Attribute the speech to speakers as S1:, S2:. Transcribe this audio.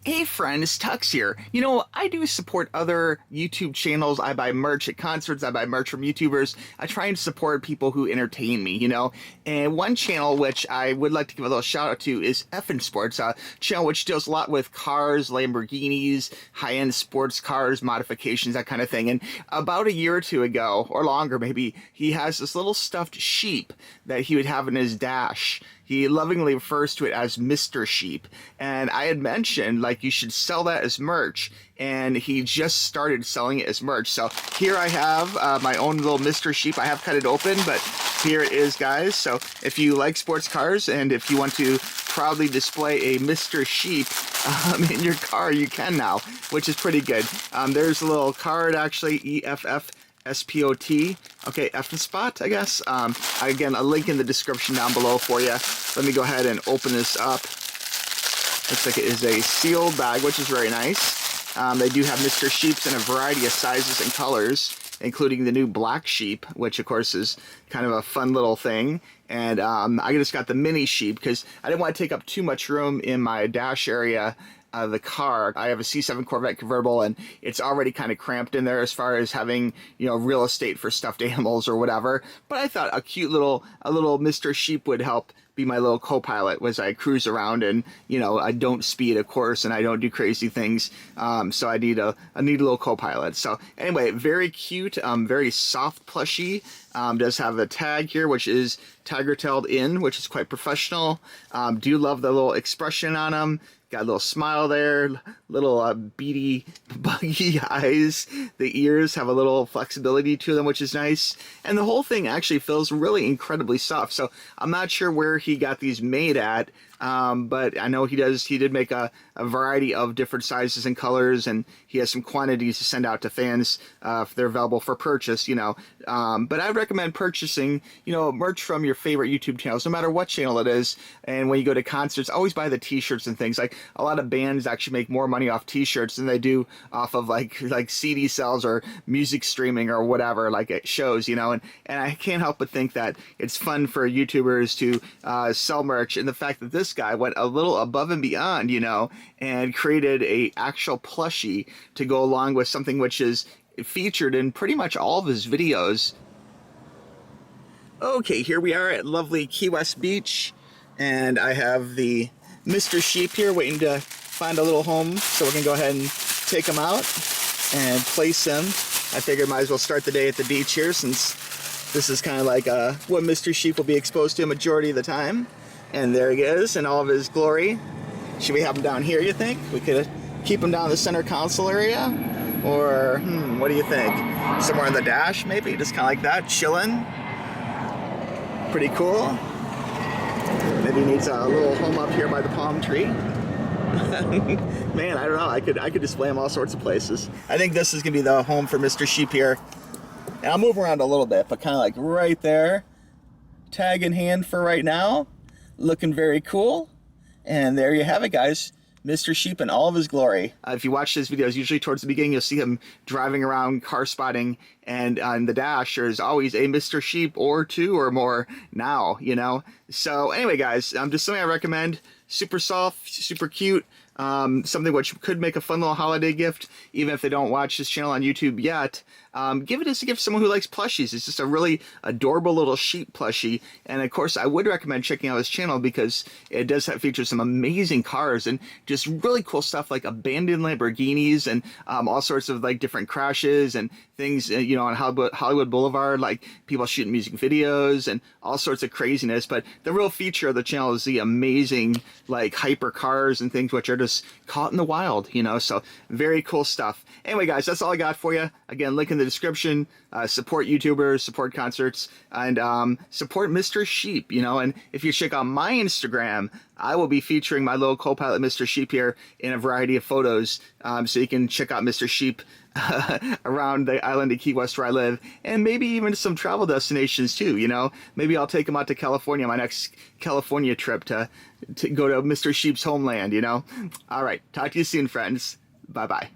S1: Hey friends, TUXX here. You know, I do support other YouTube channels. I buy merch at concerts, I buy merch from YouTubers. I try and support people who entertain me, you know. And one channel which I would like to give a little shout out to is Effin' Sports, a channel which deals a lot with cars, Lamborghinis, high-end sports cars, modifications, that kind of thing. And about a year or two ago, or longer maybe, he has this little stuffed sheep that he would have in his dash. He lovingly refers to it as Mr. Sheep. And I had mentioned, like, you should sell that as merch. And he just started selling it as merch. So here I have my own little Mr. Sheep. I have cut it open, but here it is, guys. So if you like sports cars and if you want to proudly display a Mr. Sheep in your car, you can now, which is pretty good. There's a little card, actually, EFF. SPOT. Okay, Effin' Spot, I guess. Again, a link in the description down below for you. Let me go ahead and open this up. Looks like it is a sealed bag, which is very nice. They do have Mr. Sheeps in a variety of sizes and colors, including the new black sheep, which of course is kind of a fun little thing. And I just got the mini sheep because I didn't want to take up too much room in my dash area the car. I have a C7 Corvette convertible and it's already kind of cramped in there as far as having, you know, real estate for stuffed animals or whatever. But I thought a little Mr. Sheep would help be my little co-pilot as I cruise around, and you know, I don't speed, of course, and I don't do crazy things, so I need a little co-pilot. So anyway, very cute, very soft plushie. Does have a tag here, which is tiger-tailed in, which is quite professional. Do love the little expression on him. Got a little smile there, little beady, buggy eyes. The ears have a little flexibility to them, which is nice. And the whole thing actually feels really incredibly soft. So I'm not sure where he got these made at, but I know he did make a variety of different sizes and colors, and he has some quantities to send out to fans if they're available for purchase, you know. But I would recommend purchasing, you know, merch from your favorite YouTube channels, no matter what channel it is. And when you go to concerts, always buy the t-shirts and things. Like, a lot of bands actually make more money off t-shirts than they do off of like CD sales or music streaming or whatever, like at shows, you know. And I can't help but think that it's fun for YouTubers to sell merch, and the fact that this guy went a little above and beyond, you know, and created a actual plushie to go along with something which is featured in pretty much all of his videos. Okay, here we are at lovely Key West Beach, and I have the Mr. Sheep here waiting to find a little home, so we're gonna go ahead and take him out and place him. I figured might as well start the day at the beach here, since this is kind of like what Mr. Sheep will be exposed to a majority of the time. And there he is in all of his glory. Should we have him down here, you think? We could keep him down the center console area? Or, what do you think? Somewhere in the dash, maybe? Just kind of like that, chilling? Pretty cool. Maybe he needs a little home up here by the palm tree. Man, I don't know. I could display him all sorts of places. I think this is going to be the home for Mr. Sheep here. And I'll move around a little bit, but kind of like right there. Tag in hand for right now. Looking very cool. And there you have it, guys. Mr. Sheep in all of his glory. If you watch his videos, usually towards the beginning, you'll see him driving around car spotting, and on the dash, there's always a Mr. Sheep or two or more now, you know? So anyway, guys, just something I recommend. Super soft, super cute. Something which could make a fun little holiday gift, even if they don't watch this channel on YouTube yet. Give it as a gift to someone who likes plushies. It's just a really adorable little sheep plushie. And of course, I would recommend checking out his channel because it does feature some amazing cars and just really cool stuff like abandoned Lamborghinis and all sorts of like different crashes and things, you know, on Hollywood Boulevard, like people shooting music videos and all sorts of craziness. But the real feature of the channel is the amazing like hyper cars and things which are just caught in the wild, you know. So very cool stuff. Anyway, guys, that's all I got for you. Again, link in the description. Support YouTubers, support concerts, and support Mr. Sheep, you know. And if you check out my Instagram, I will be featuring my little co-pilot Mr. Sheep here in a variety of photos, so you can check out Mr. Sheep around the island of Key West where I live, and maybe even some travel destinations too, you know. Maybe I'll take him out to California, my next California trip to go to Mr. Sheep's homeland, you know. All right, talk to you soon, friends. Bye-bye.